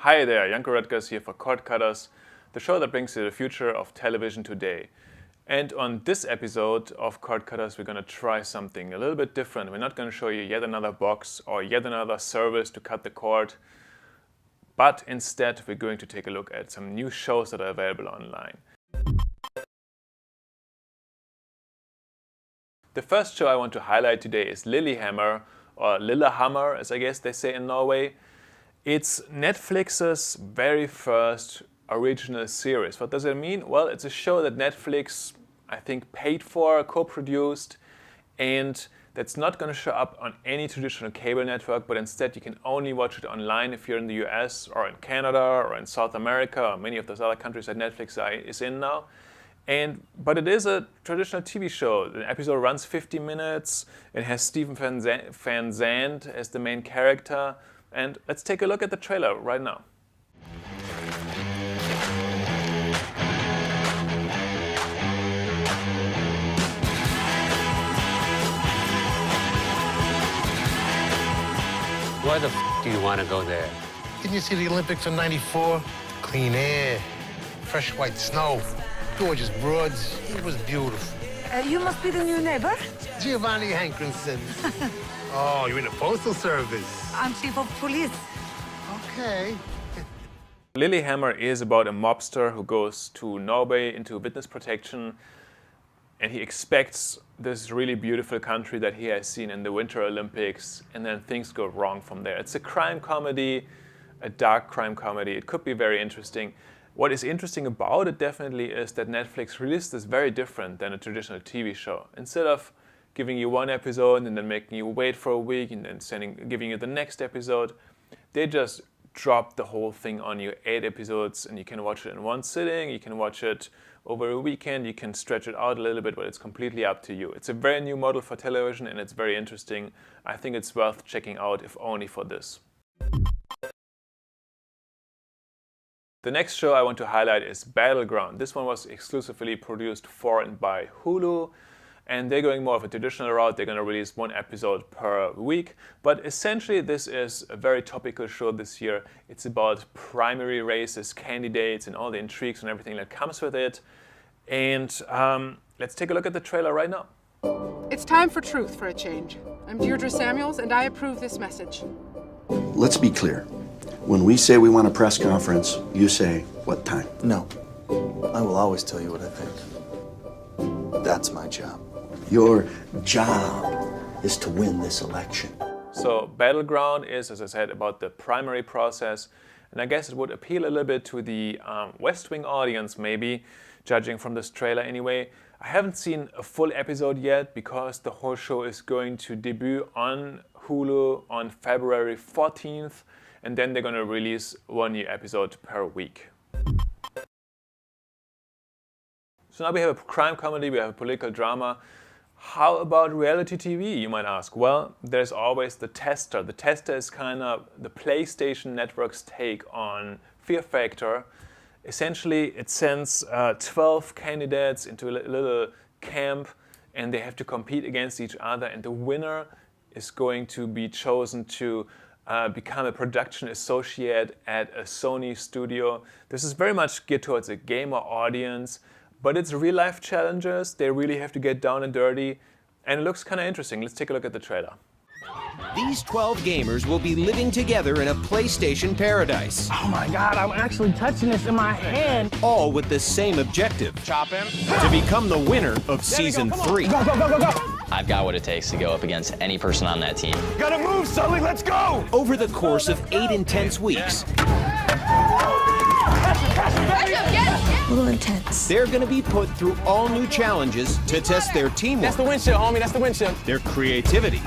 Hi there, Janko Rutgers here for Cord Cutters, the show that brings you the future of television today. And on this episode of Cord Cutters, we're going to try something a little bit different. We're not going to show you yet another box or yet another service to cut the cord, but instead we're going to take a look at some new shows that are available online. The first show I want to highlight today is Lilyhammer, or Lilyhammer as I guess they say in Norway. It's Netflix's very first original series. What does it mean? Well, it's a show that Netflix, I think, paid for, co-produced, and that's not going to show up on any traditional cable network, but instead you can only watch it online if you're in the US or in Canada or in South America or many of those other countries that Netflix is in now. But it is a traditional TV show. The episode runs 50 minutes. It has Stephen Van Zandt as the main character. And let's take a look at the trailer right now. Why the f*** do you want to go there? Didn't you see the Olympics in '94? Clean air, fresh white snow, gorgeous broads. It was beautiful. You must be the new neighbor? Giovanni Hankinson. Oh, you're in the postal service. I'm chief of police. Okay. Lilyhammer is about a mobster who goes to Norway into witness protection, and he expects this really beautiful country that he has seen in the Winter Olympics, and then things go wrong from there. It's a crime comedy, a dark crime comedy. It could be very interesting. What is interesting about it definitely is that Netflix released this very different than a traditional TV show. Instead of giving you one episode and then making you wait for a week and then giving you the next episode, they just dropped the whole thing on you, 8 episodes, and you can watch it in one sitting, you can watch it over a weekend, you can stretch it out a little bit, but it's completely up to you. It's a very new model for television and it's very interesting. I think it's worth checking out if only for this. The next show I want to highlight is Battleground. This one was exclusively produced for and by Hulu, and they're going more of a traditional route. They're going to release 1 episode per week, but essentially this is a very topical show this year. It's about primary races, candidates, and all the intrigues and everything that comes with it. And let's take a look at the trailer right now. It's time for truth for a change. I'm Deirdre Samuels, and I approve this message. Let's be clear. When we say we want a press conference, you say, what time? No. I will always tell you what I think. That's my job. Your job is to win this election. So Battleground is, as I said, about the primary process. And I guess it would appeal a little bit to the West Wing audience, maybe, judging from this trailer anyway. I haven't seen a full episode yet because the whole show is going to debut on Hulu on February 14th. And then they're going to release 1 new episode per week. So now we have a crime comedy, we have a political drama. How about reality TV, you might ask? Well, there's always The Tester. The Tester is kind of the PlayStation Network's take on Fear Factor. Essentially, it sends 12 candidates into a little camp, and they have to compete against each other, and the winner is going to be chosen to become a production associate at a Sony studio. This is very much geared towards a gamer audience, but it's real life challenges. They really have to get down and dirty, and it looks kind of interesting. Let's take a look at the trailer. These 12 gamers will be living together in a PlayStation paradise. Oh my God, I'm actually touching this in my hand. All with the same objective. Chop him. To become the winner of Season 3. Go, go, go, go, go. I've got what it takes to go up against any person on that team. Gotta move, Sully, let's go! Over the course of 8 intense weeks, A little intense. they're going to be put through all new challenges to test their teamwork. That's the windshield, homie, that's the windshield. Their creativity,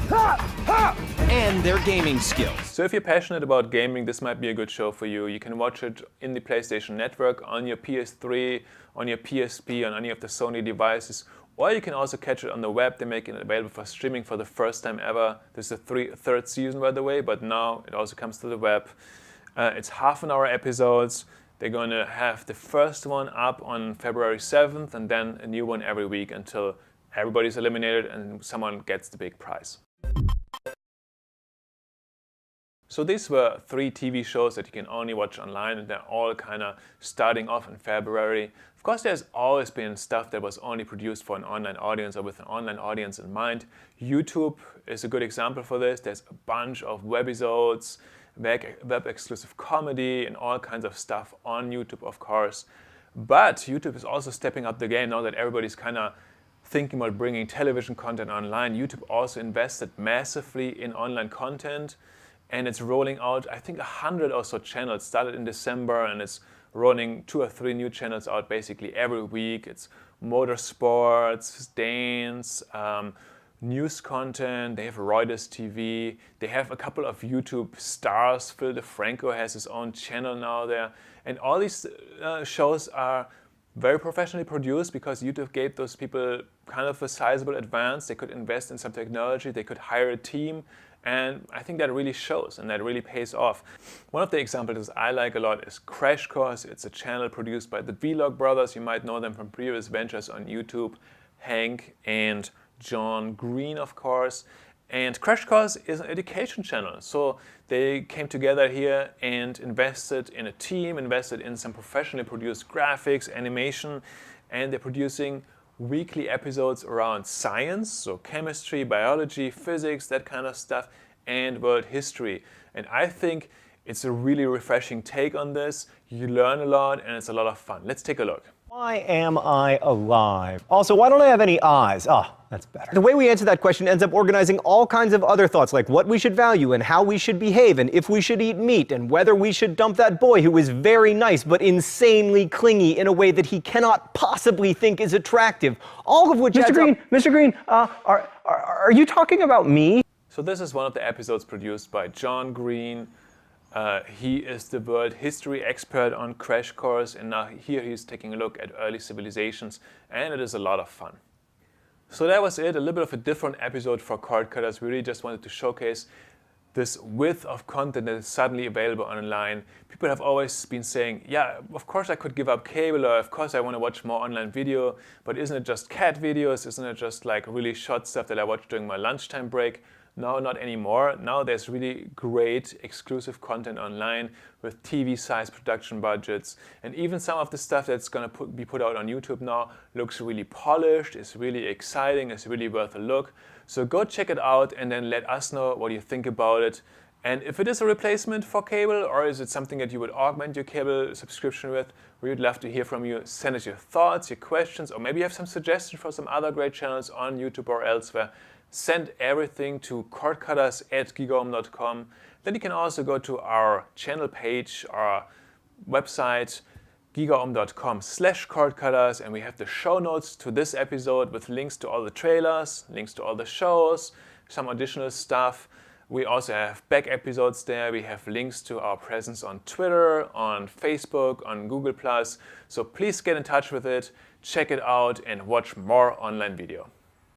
and their gaming skills. So if you're passionate about gaming, this might be a good show for you. You can watch it in the PlayStation Network, on your PS3, on your PSP, on any of the Sony devices, or you can also catch it on the web. They're making it available for streaming for the first time ever. This is the third season, by the way, but now it also comes to the web. It's half-an-hour episodes. They're going to have the first one up on February 7th and then a new one every week until everybody's eliminated and someone gets the big prize. So these were 3 TV shows that you can only watch online, and they're all kind of starting off in February. Of course, there's always been stuff that was only produced for an online audience or with an online audience in mind. YouTube is a good example for this. There's a bunch of webisodes, web-exclusive comedy, and all kinds of stuff on YouTube, of course. But YouTube is also stepping up the game now that everybody's kind of thinking about bringing television content online. YouTube also invested massively in online content, and it's rolling out, I think, 100 or so channels. Started in December, and it's rolling 2 or 3 new channels out basically every week. It's motorsports, dance, news content. They have Reuters TV. They have a couple of YouTube stars. Phil DeFranco has his own channel now there. And all these shows are very professionally produced because YouTube gave those people kind of a sizable advance. They could invest in some technology. They could hire a team. And I think that really shows and that really pays off. One of the examples I like a lot is Crash Course. It's a channel produced by the Vlog brothers. You might know them from previous ventures on YouTube, Hank and John Green, of course. And Crash Course is an education channel. So they came together here and invested in a team, invested in some professionally produced graphics, animation, and they're producing weekly episodes around science, so chemistry, biology, physics, that kind of stuff, and world history. And I think it's a really refreshing take on this. You learn a lot and it's a lot of fun. Let's take a look. Why am I alive? Also, why don't I have any eyes? Ah, that's better. The way we answer that question ends up organizing all kinds of other thoughts, like what we should value and how we should behave and if we should eat meat and whether we should dump that boy who is very nice but insanely clingy in a way that he cannot possibly think is attractive. All of which Mr. Green, are you talking about me? So this is one of the episodes produced by John Green. He is the world history expert on Crash Course, and now here he's taking a look at early civilizations, and it is a lot of fun. So that was it, a little bit of a different episode for Cord Cutters. We really just wanted to showcase this width of content that is suddenly available online. People have always been saying, yeah, of course I could give up cable, or of course I want to watch more online video, but isn't it just cat videos? Isn't it just like really short stuff that I watch during my lunchtime break? No, not anymore. Now there's really great exclusive content online with TV-sized production budgets. And even some of the stuff that's going to be put out on YouTube now looks really polished, is really exciting, is really worth a look. So go check it out and then let us know what you think about it. And if it is a replacement for cable, or is it something that you would augment your cable subscription with, we would love to hear from you. Send us your thoughts, your questions, or maybe you have some suggestions for some other great channels on YouTube or elsewhere. Send everything to cordcutters@gigaom.com. Then you can also go to our channel page, our website, gigaom.com/cordcutters, and we have the show notes to this episode with links to all the trailers, links to all the shows, some additional stuff. We also have back episodes there. We have links to our presence on Twitter, on Facebook, on Google+. So please get in touch with it, check it out, and watch more online video.